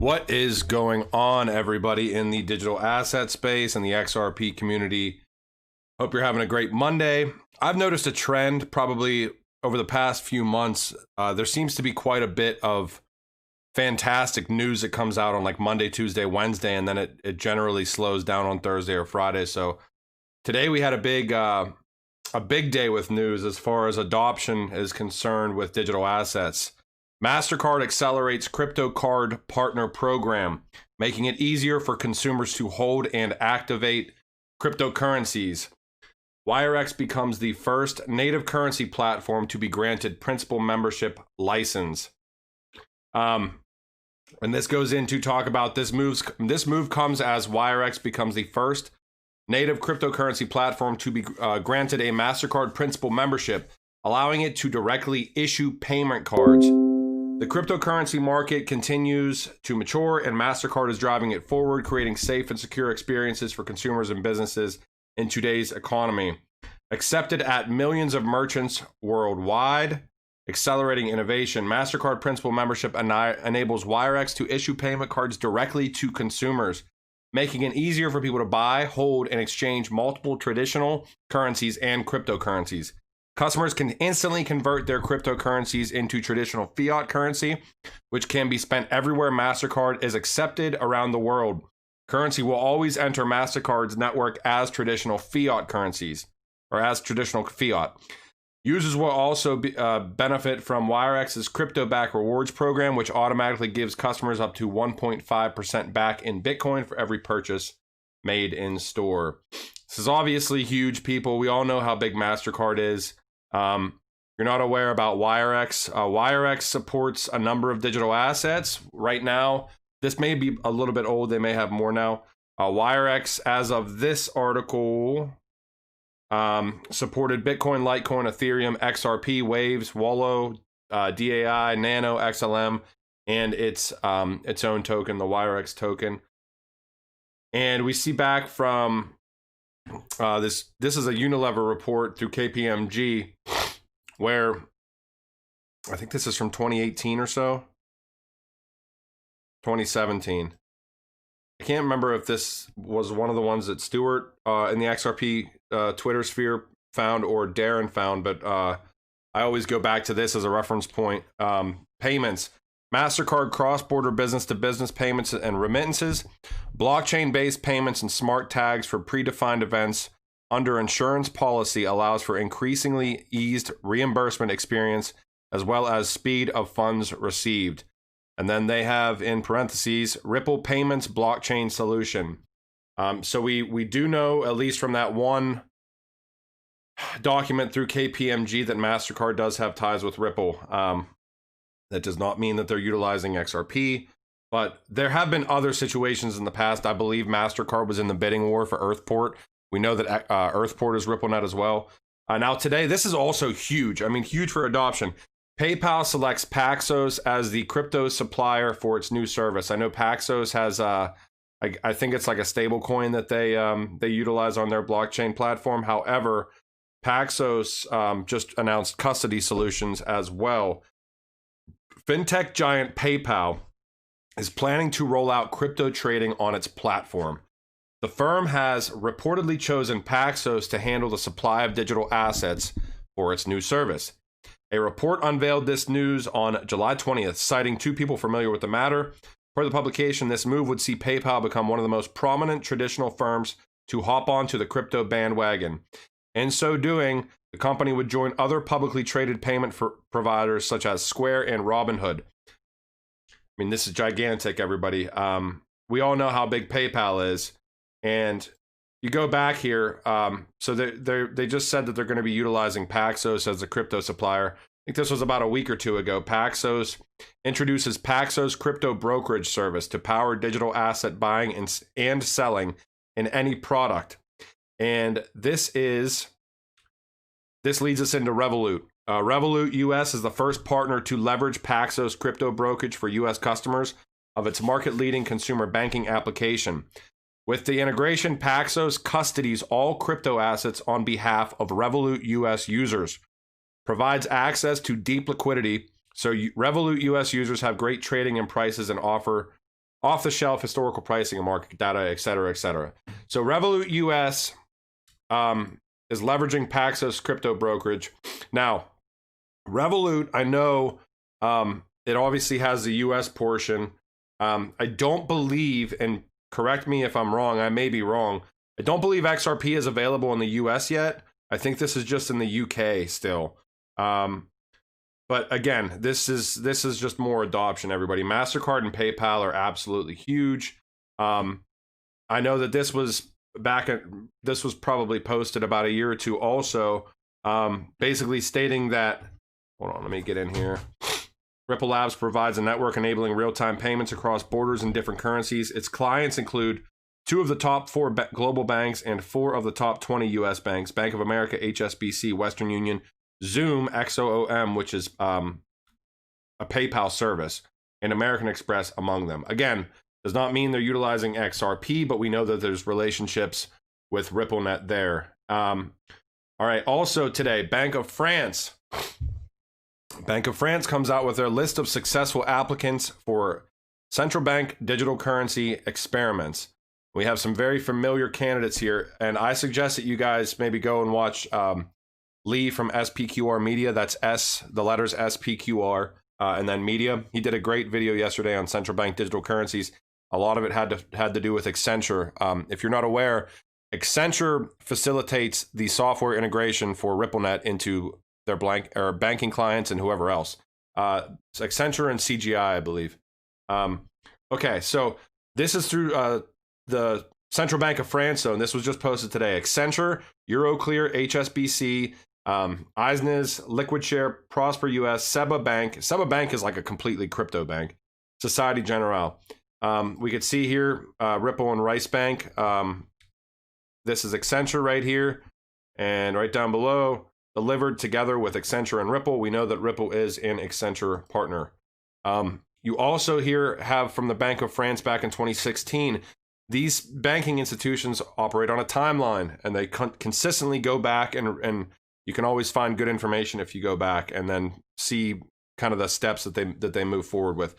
What is going on, everybody, in the digital asset space and the XRP community? Hope you're having a great Monday. I've noticed a trend probably over the past few months. There seems to be quite a bit of fantastic news that comes out on like Monday, Tuesday, Wednesday, and then it generally slows down on Thursday or Friday. So today we had a big day with news as far as adoption is concerned with digital assets. MasterCard accelerates crypto card partner program, making it easier for consumers to hold and activate cryptocurrencies. WireX becomes the first native currency platform to be granted principal membership license. And this goes in to talk about this move comes as WireX becomes the first native cryptocurrency platform to be granted a MasterCard principal membership, allowing it to directly issue payment cards. The cryptocurrency market continues to mature, and MasterCard is driving it forward, creating safe and secure experiences for consumers and businesses in today's economy. Accepted at millions of merchants worldwide, accelerating innovation. MasterCard Principal Membership enables WireX to issue payment cards directly to consumers, making it easier for people to buy, hold, and exchange multiple traditional currencies and cryptocurrencies. Customers can instantly convert their cryptocurrencies into traditional fiat currency, which can be spent everywhere MasterCard is accepted around the world. Currency will always enter MasterCard's network as traditional fiat currencies, or as traditional fiat. Users will also benefit from WireX's crypto-backed rewards program, which automatically gives customers up to 1.5% back in Bitcoin for every purchase made in store. This is obviously huge, people. We all know how big MasterCard is. You're not aware about WireX. WireX supports a number of digital assets. Right now, this may be a little bit old. They may have more now. WireX, as of this article, supported Bitcoin, Litecoin, Ethereum, XRP, Waves, Wallow, DAI, Nano, XLM, and its own token, the WireX token. And we see back from this is a Unilever report through KPMG, where I think this is from 2018 or so, 2017. I can't remember if this was one of the ones that Stuart in the XRP Twitter sphere found or Darren found, but I always go back to this as a reference point. Payments. MasterCard cross-border business-to-business payments and remittances, blockchain-based payments and smart tags for predefined events under insurance policy allows for increasingly eased reimbursement experience as well as speed of funds received. And then they have in parentheses, Ripple Payments blockchain solution. So we do know, at least from that one document through KPMG, that MasterCard does have ties with Ripple. That does not mean that they're utilizing XRP, but there have been other situations in the past. I believe MasterCard was in the bidding war for Earthport. We know that Earthport is RippleNet as well. Now today, this is also huge. I mean, huge for adoption. PayPal selects Paxos as the crypto supplier for its new service. I know Paxos has, I think it's like a stable coin that they utilize on their blockchain platform. However, Paxos just announced custody solutions as well. Fintech giant PayPal is planning to roll out crypto trading on its platform. The firm has reportedly chosen Paxos to handle the supply of digital assets for its new service. A report unveiled this news on July 20th, citing two people familiar with the matter. Per the publication, this move would see PayPal become one of the most prominent traditional firms to hop onto the crypto bandwagon. In so doing, the company would join other publicly traded payment providers such as Square and Robinhood. I mean, this is gigantic, everybody. We all know how big PayPal is. And you go back here, so they just said that they're going to be utilizing Paxos as a crypto supplier. I think this was about a week or two ago. Paxos introduces Paxos crypto brokerage service to power digital asset buying and selling in any product. And this leads us into Revolut. Revolut US is the first partner to leverage Paxos crypto brokerage for US customers of its market-leading consumer banking application. With the integration, Paxos custodies all crypto assets on behalf of Revolut US users, provides access to deep liquidity, so Revolut US users have great trading and prices and offer off-the-shelf historical pricing and market data, et cetera, et cetera. So Revolut US is leveraging Paxos crypto brokerage. Now, Revolut, I know it obviously has the US portion. I don't believe, and correct me if I'm wrong, I may be wrong, I don't believe XRP is available in the US yet. I think this is just in the UK still. But again, this is just more adoption, everybody. MasterCard and PayPal are absolutely huge. I know that this was probably posted about a year or two also, basically stating that, hold on, let me get in here. Ripple Labs provides a network enabling real-time payments across borders in different currencies. Its clients include 2 of the top 4 global banks and 4 of the top 20 US banks, Bank of America, HSBC, Western Union, Zoom, XOOM, which is a PayPal service, and American Express among them. Again, does not mean they're utilizing XRP, but we know that there's relationships with RippleNet there. All right, also today, Bank of France. Bank of France comes out with their list of successful applicants for central bank digital currency experiments. We have some very familiar candidates here, and I suggest that you guys maybe go and watch Lee from SPQR Media. That's the letters SPQR, and then Media. He did a great video yesterday on central bank digital currencies. A lot of it had to do with Accenture. If you're not aware, Accenture facilitates the software integration for RippleNet into their banking clients and whoever else. It's Accenture and CGI, I believe. Okay, so this is through the Central Bank of France, and this was just posted today. Accenture, Euroclear, HSBC, Eisnes, LiquidShare, Prosper US, Seba Bank. Seba Bank is like a completely crypto bank. Societe Generale. We could see here Ripple and Rice Bank. This is Accenture right here, and right down below, delivered together with Accenture and Ripple. We know that Ripple is an Accenture partner. You also here have from the Bank of France back in 2016. These banking institutions operate on a timeline, and they consistently go back, and you can always find good information if you go back and then see kind of the steps that they move forward with.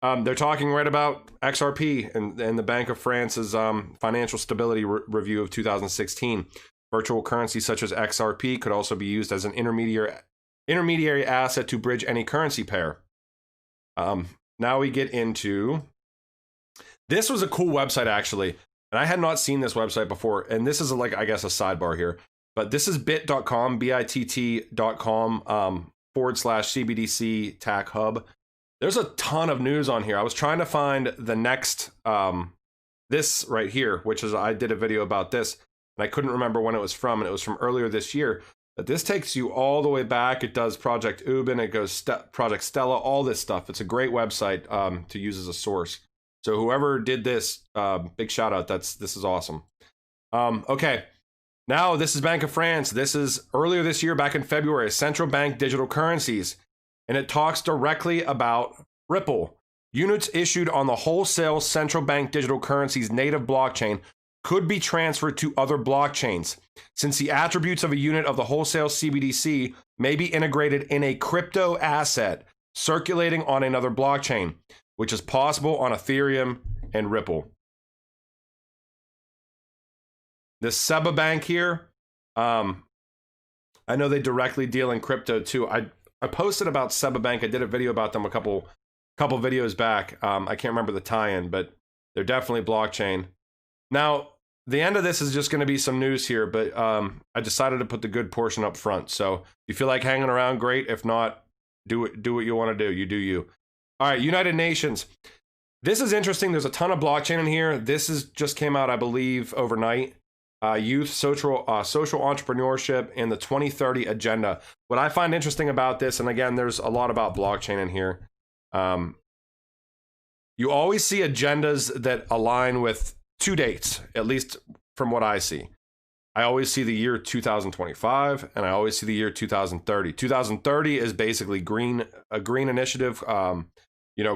They're talking right about XRP and the Bank of France's financial stability review of 2016. Virtual currencies such as XRP could also be used as an intermediary asset to bridge any currency pair. Now we get into... This was a cool website, actually, and I had not seen this website before, and this is like, I guess, a sidebar here, but this is bit.com, BITT.com /CBDC TAC Hub. There's a ton of news on here. I was trying to find the next, this right here, which is, I did a video about this, and I couldn't remember when it was from, and it was from earlier this year. But this takes you all the way back. It does Project Ubin, it goes Project Stella, all this stuff. It's a great website to use as a source. So whoever did this, big shout out. This is awesome. Okay, now this is Bank of France. This is earlier this year, back in February, central bank digital currencies, and it talks directly about Ripple. Units issued on the wholesale central bank digital currencies native blockchain could be transferred to other blockchains, since the attributes of a unit of the wholesale CBDC may be integrated in a crypto asset circulating on another blockchain, which is possible on Ethereum and Ripple. This Seba Bank here, I know they directly deal in crypto too. I posted about Seba Bank. I did a video about them a couple videos back. I can't remember the tie-in, but they're definitely blockchain. Now, the end of this is just going to be some news here, but I decided to put the good portion up front. So if you feel like hanging around, great. If not, do what you want to do. You do you. All right, United Nations. This is interesting. There's a ton of blockchain in here. This just came out, I believe, overnight. Youth, social entrepreneurship, and the 2030 agenda. What I find interesting about this, and again, there's a lot about blockchain in here. You always see agendas that align with 2 dates, at least from what I see. I always see the year 2025, and I always see the year 2030. 2030 is basically a green initiative,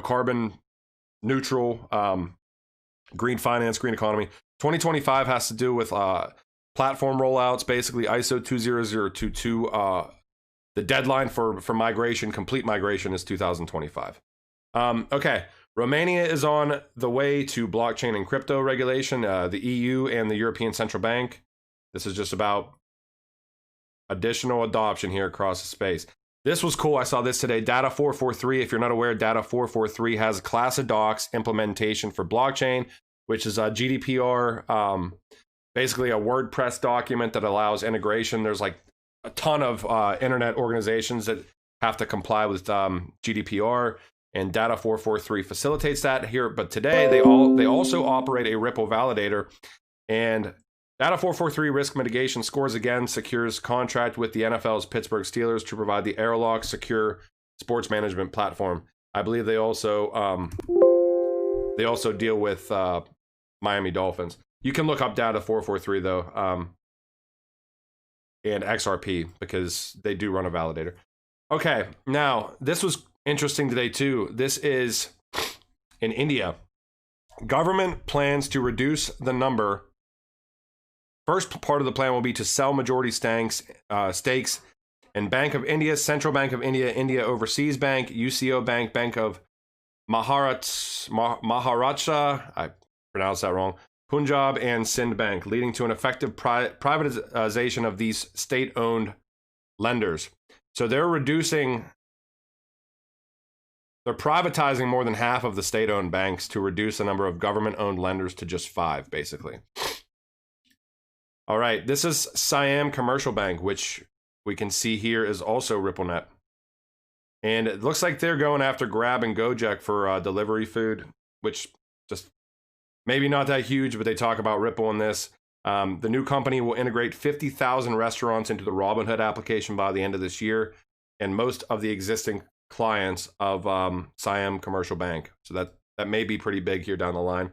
carbon neutral, green finance, green economy. 2025 has to do with platform rollouts, basically ISO 20022. The deadline for migration, complete migration, is 2025. Okay, Romania is on the way to blockchain and crypto regulation, the EU and the European Central Bank. This is just about additional adoption here across the space. This was cool. I saw this today. Data 443. If you're not aware, Data 443 has a class of docs implementation for blockchain, which is a GDPR, basically a WordPress document that allows integration. There's like a ton of internet organizations that have to comply with GDPR, and Data 443 facilitates that here. But today they also operate a Ripple validator, and Data 443 risk mitigation scores again secures contract with the NFL's Pittsburgh Steelers to provide the Airlock secure sports management platform. I believe they also deal with Miami Dolphins. You can look up Data 443 though, and XRP, because they do run a validator. Okay, now this was interesting today too. This is in India. Government plans to reduce the number. First part of the plan will be to sell majority stakes in Bank of India, Central Bank of India, India Overseas Bank, UCO Bank, Bank of Maharashtra, I pronounced that wrong, Punjab, and Sindh Bank, leading to an effective privatization of these state-owned lenders. So they're privatizing more than half of the state-owned banks to reduce the number of government-owned lenders to just 5, basically. All right, this is Siam Commercial Bank, which we can see here is also RippleNet. And it looks like they're going after Grab and Gojek for delivery food, which just maybe not that huge, but they talk about Ripple in this. The new company will integrate 50,000 restaurants into the Robinhood application by the end of this year, and most of the existing clients of Siam Commercial Bank. So that may be pretty big here down the line.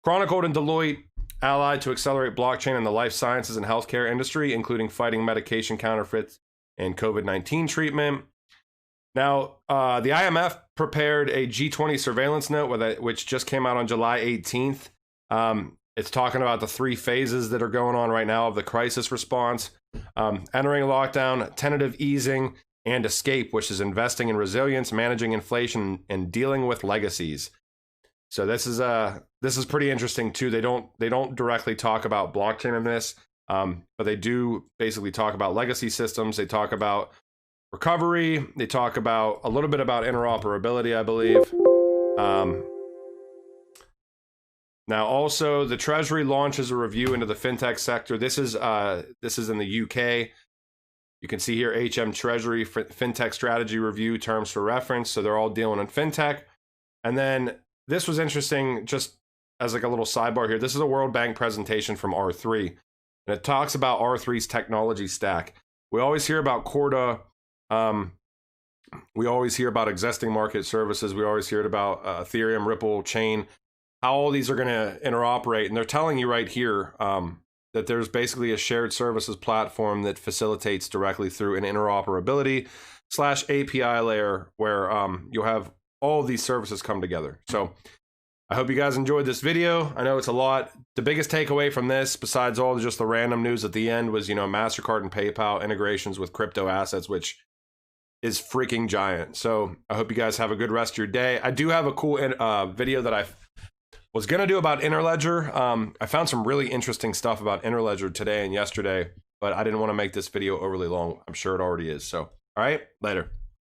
Chronicled and Deloitte allied to accelerate blockchain in the life sciences and healthcare industry, including fighting medication counterfeits and COVID-19 treatment. Now, the IMF prepared a G20 surveillance note, which just came out on July 18th. It's talking about the 3 phases that are going on right now of the crisis response. Entering lockdown, tentative easing, and escape, which is investing in resilience, managing inflation, and dealing with legacies. So this is pretty interesting too. They don't directly talk about blockchain in this, but they do basically talk about legacy systems. They talk about recovery. They talk about a little bit about interoperability, I believe. Now, also the Treasury launches a review into the fintech sector. This is in the UK. You can see here HM Treasury fintech strategy review terms for reference. So they're all dealing in fintech, and then. This was interesting, just as like a little sidebar here. This is a World Bank presentation from R3, and it talks about R3's technology stack. We always hear about Corda. We always hear about existing market services. We always hear about Ethereum, Ripple, Chain, how all these are going to interoperate. And they're telling you right here that there's basically a shared services platform that facilitates directly through an interoperability / API layer where you'll have all of these services come together. So I hope you guys enjoyed this video. I know it's a lot. The biggest takeaway from this, besides all just the random news at the end, was, MasterCard and PayPal integrations with crypto assets, which is freaking giant. So I hope you guys have a good rest of your day. I do have a cool video that I was going to do about Interledger. I found some really interesting stuff about Interledger today and yesterday, but I didn't want to make this video overly long. I'm sure it already is. So, all right, later.